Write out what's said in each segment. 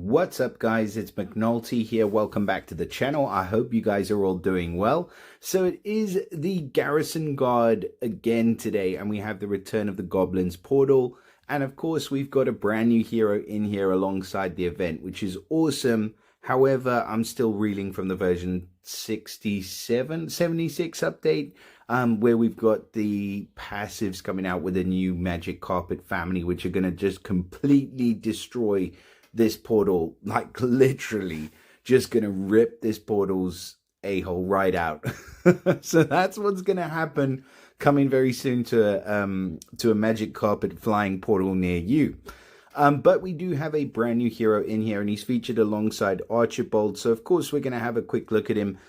What's up, guys? It's McNulty here. Welcome back to the channel. I hope you guys are all doing well. So it is the Garrison Guard again today, and we have the return of the Goblin's Portal. And of course, we've got a brand new hero in here alongside the event, which is awesome. However, I'm still reeling from the version 76 update, where we've got the passives coming out with a new Magic Carpet family, which are going to just completely destroy this portal, like literally just gonna rip this portal's a-hole right out. So that's what's gonna happen coming very soon to a Magic Carpet flying portal near you. But we do have a brand new hero in here, and he's featured alongside Archibald. So of course we're gonna have a quick look at him.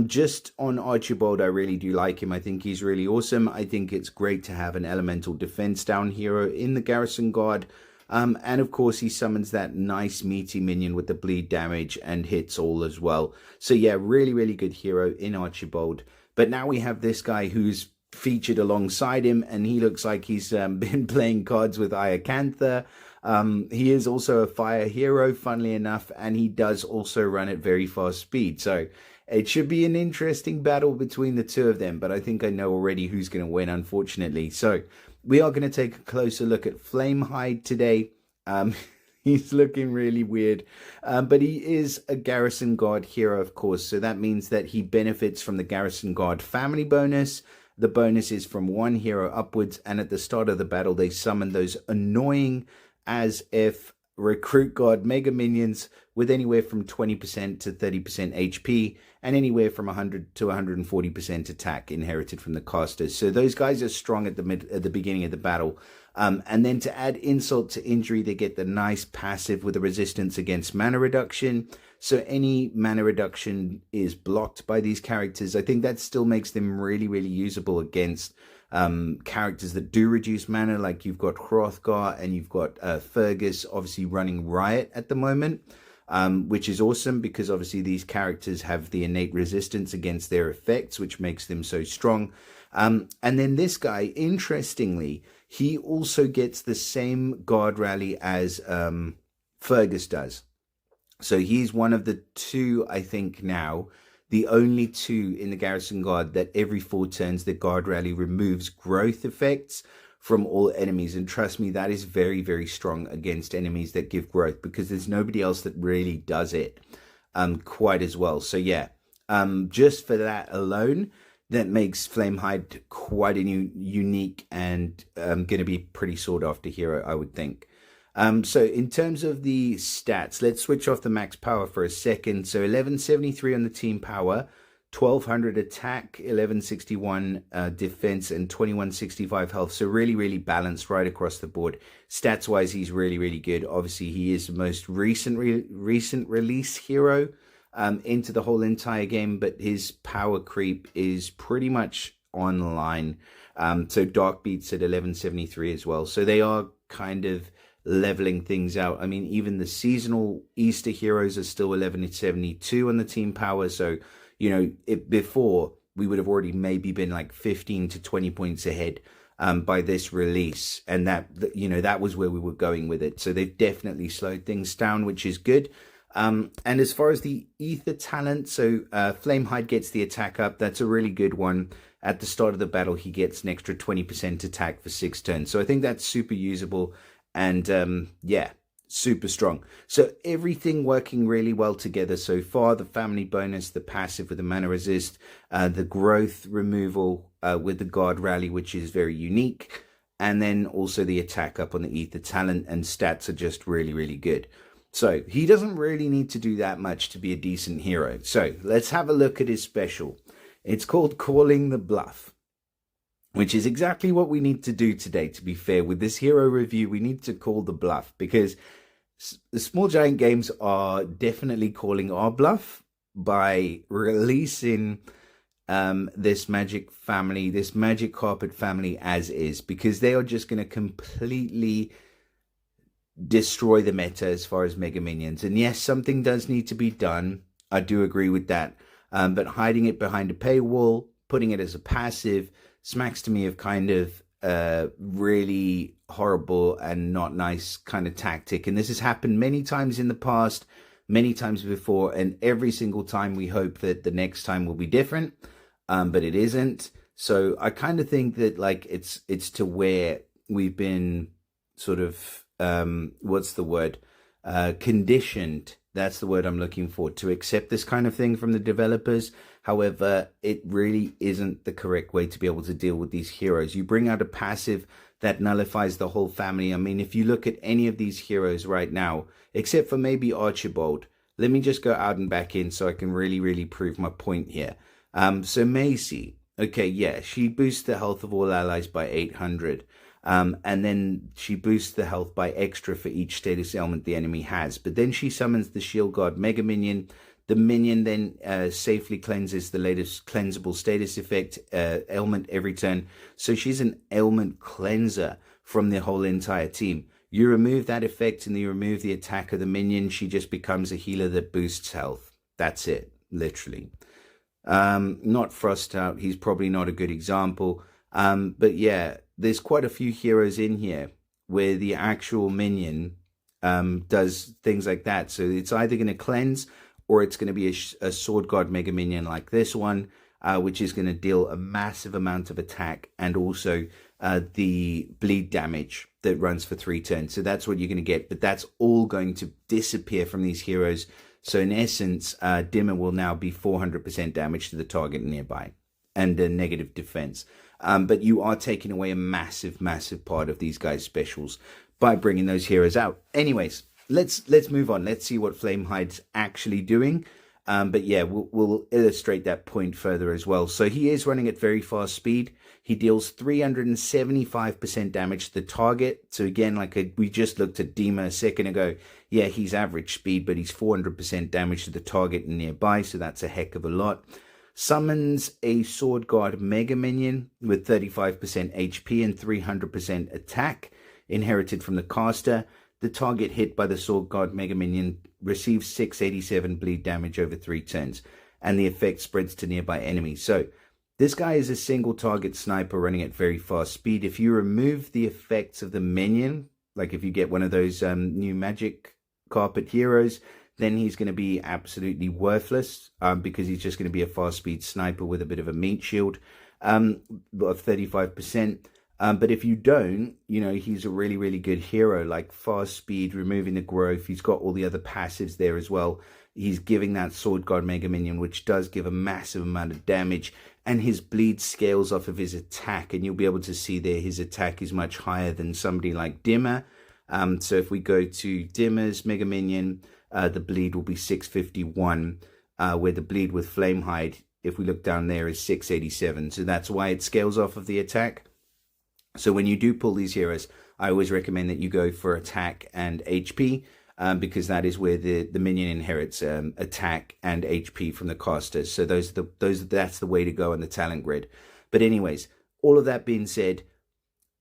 Just on Archibald, I really do like him. I think he's really awesome. I think it's great to have an elemental defense down hero in the Garrison Guard. And of course, he summons that nice meaty minion with the bleed damage and hits all as well. So yeah, really, really good hero in Archibald. But now we have this guy who's featured alongside him, and he looks like he's been playing cards with Iacantha. He is also a fire hero, funnily enough, and he does also run at very fast speed. So it should be an interesting battle between the two of them, but I think I know already who's going to win, unfortunately. So we are going to take a closer look at Flamehide today. He's looking really weird, but he is a Garrison Guard hero, of course. So that means that he benefits from the Garrison Guard family bonus. The bonus is from one hero upwards, and at the start of the battle, they summon those annoying as if recruit guard mega minions with anywhere from 20% to 30% HP and anywhere from 100 to 140% attack inherited from the casters. So those guys are strong at the beginning of the battle. And then to add insult to injury, they get the nice passive with a resistance against mana reduction. So any mana reduction is blocked by these characters. I think that still makes them really, really usable against characters that do reduce mana, like you've got Hrothgar and you've got Fergus obviously running Riot at the moment, which is awesome because obviously these characters have the innate resistance against their effects, which makes them so strong. And then this guy, interestingly, he also gets the same guard rally as Fergus does. So he's one of the two, I think now, the only two in the Garrison Guard that every 4 turns the guard rally removes growth effects from all enemies. And trust me, that is very, very strong against enemies that give growth, because there's nobody else that really does it quite as well. So yeah, just for that alone, that makes Flamehide quite a unique and going to be pretty sought after hero, I would think. So in terms of the stats, let's switch off the max power for a second. So 1173 on the team power, 1200 attack, 1161 defense, and 2165 health. So really, really balanced right across the board. Stats wise, he's really, really good. Obviously, he is the most recent release hero into the whole entire game, but his power creep is pretty much online. So Dark Beat's at 1173 as well. So they are kind of leveling things out. I mean, even the seasonal Easter heroes are still 1172 on the team power. So, you know, before we would have already maybe been like 15 to 20 points ahead by this release. And that, you know, that was where we were going with it. So they've definitely slowed things down, which is good. And as far as the ether talent, so Flamehide gets the attack up. That's a really good one. At the start of the battle, he gets an extra 20% attack for 6 turns. So I think that's super usable. And yeah, super strong. So everything working really well together so far. The family bonus, the passive with the mana resist, the growth removal with the guard rally, which is very unique, and then also the attack up on the ether talent, and stats are just really, really good. So he doesn't really need to do that much to be a decent hero. So let's have a look at his special. It's called Calling the Bluff, which is exactly what we need to do today. To be fair, with this hero review, we need to call the bluff, because the Small Giant Games are definitely calling our bluff by releasing this Magic family, this Magic Carpet family as is, because they are just going to completely destroy the meta as far as Mega Minions. And yes, something does need to be done. I do agree with that. But hiding it behind a paywall, putting it as a passive, smacks to me of kind of a really horrible and not nice kind of tactic. And this has happened many times in the past, many times before, and every single time we hope that the next time will be different, but it isn't. So I kind of think that like it's to where we've been sort of what's the word, conditioned, that's the word I'm looking for, to accept this kind of thing from the developers. However, it really isn't the correct way to be able to deal with these heroes. You bring out a passive that nullifies the whole family. I mean, if you look at any of these heroes right now, except for maybe Archibald, let me just go out and back in so I can really prove my point here. So Macy, okay, yeah, she boosts the health of all allies by 800. And then she boosts the health by extra for each status ailment the enemy has. But then she summons the Shield Guard Mega Minion. The minion then safely cleanses the latest cleansable status effect ailment every turn. So she's an ailment cleanser from the whole entire team. You remove that effect and you remove the attack of the minion. She just becomes a healer that boosts health. That's it, literally. Not Frost Out. He's probably not a good example. But yeah, there's quite a few heroes in here where the actual minion does things like that. So it's either going to cleanse or it's going to be a Sword Guard Mega Minion like this one, which is going to deal a massive amount of attack and also the bleed damage that runs for 3 turns. So that's what you're going to get. But that's all going to disappear from these heroes. So in essence, Dimmer will now be 400% damage to the target nearby and a negative defense. But you are taking away a massive part of these guys' specials by bringing those heroes out. Anyways, let's move on. Let's see what Flamehide's actually doing. But yeah, we'll illustrate that point further as well. So he is running at very fast speed. He deals 375% damage to the target. So again, like we just looked at Dima a second ago. Yeah, he's average speed, but he's 400% damage to the target and nearby. So that's a heck of a lot. Summons a Sword Guard Mega Minion with 35% HP and 300% attack, inherited from the caster. The target hit by the Sword Guard Mega Minion receives 687 bleed damage over 3 turns, and the effect spreads to nearby enemies. So this guy is a single target sniper running at very fast speed. If you remove the effects of the minion, like if you get one of those new magic carpet heroes, then he's going to be absolutely worthless because he's just going to be a fast speed sniper with a bit of a meat shield of 35%. But if you don't, he's a really good hero, like fast speed, removing the growth. He's got all the other passives there as well. He's giving that Sword Guard Mega Minion, which does give a massive amount of damage. And his bleed scales off of his attack. And you'll be able to see there his attack is much higher than somebody like Dimmer. So if we go to Dimmer's Mega Minion, the bleed will be 651, where the bleed with Flamehide, if we look down there, is 687. So that's why it scales off of the attack. So when you do pull these heroes, I always recommend that you go for attack and HP, because that is where the minion inherits attack and HP from the casters. So that's the way to go on the talent grid. But anyways, all of that being said,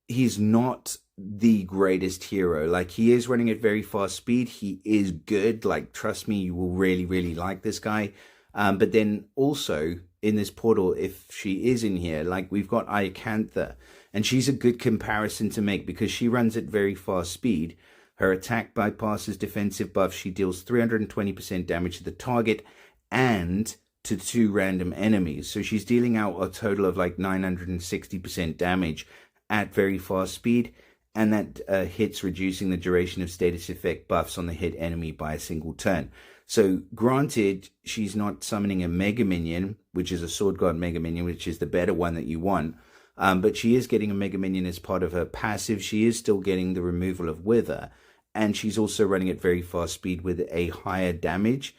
he's not the greatest hero. Like, he is running at very fast speed. He is good. Like, trust me, you will really like this guy. But then also in this portal, if she is in here, like we've got Iacantha, and she's a good comparison to make because she runs at very fast speed. Her attack bypasses defensive buffs. She deals 320% damage to the target and to 2 random enemies. So she's dealing out a total of like 960% damage at very fast speed. And that hits reducing the duration of status effect buffs on the hit enemy by a single turn. So granted, she's not summoning a Mega Minion, which is a Sword Guard Mega Minion, which is the better one that you want. But she is getting a Mega Minion as part of her passive. She is still getting the removal of Wither. And she's also running at very fast speed with a higher damage.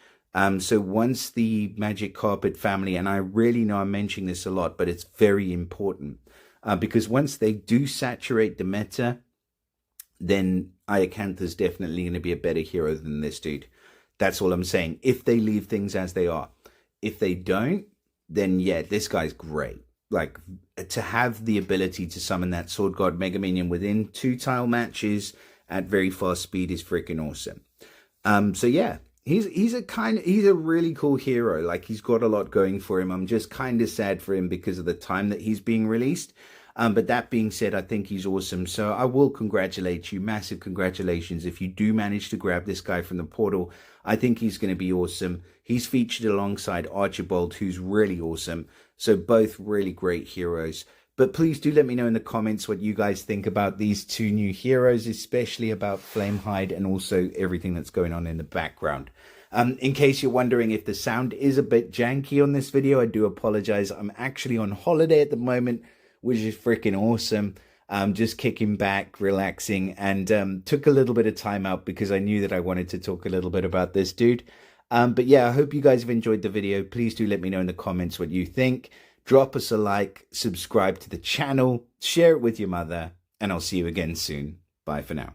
So once the Magic Carpet family, and I really know I'm mentioning this a lot, but it's very important. Because once they do saturate the meta, then Iacantha's definitely going to be a better hero than this dude. That's all I'm saying. If they leave things as they are. If they don't, then yeah, this guy's great. Like, to have the ability to summon that Sword Guard Mega Minion within 2 tile matches at very fast speed is freaking awesome. So yeah, He's a really cool hero. Like, he's got a lot going for him. I'm just kind of sad for him because of the time that he's being released. But that being said, I think he's awesome. So I will congratulate you. Massive congratulations. If you do manage to grab this guy from the portal, I think he's going to be awesome. He's featured alongside Archibald, who's really awesome. So both really great heroes. But please do let me know in the comments what you guys think about these two new heroes, especially about Flamehide and also everything that's going on in the background. In case you're wondering if the sound is a bit janky on this video, I do apologize. I'm actually on holiday at the moment, which is freaking awesome. Just kicking back, relaxing, and took a little bit of time out because I knew that I wanted to talk a little bit about this dude. But yeah, I hope you guys have enjoyed the video. Please do let me know in the comments what you think. Drop us a like, subscribe to the channel, share it with your mother, and I'll see you again soon. Bye for now.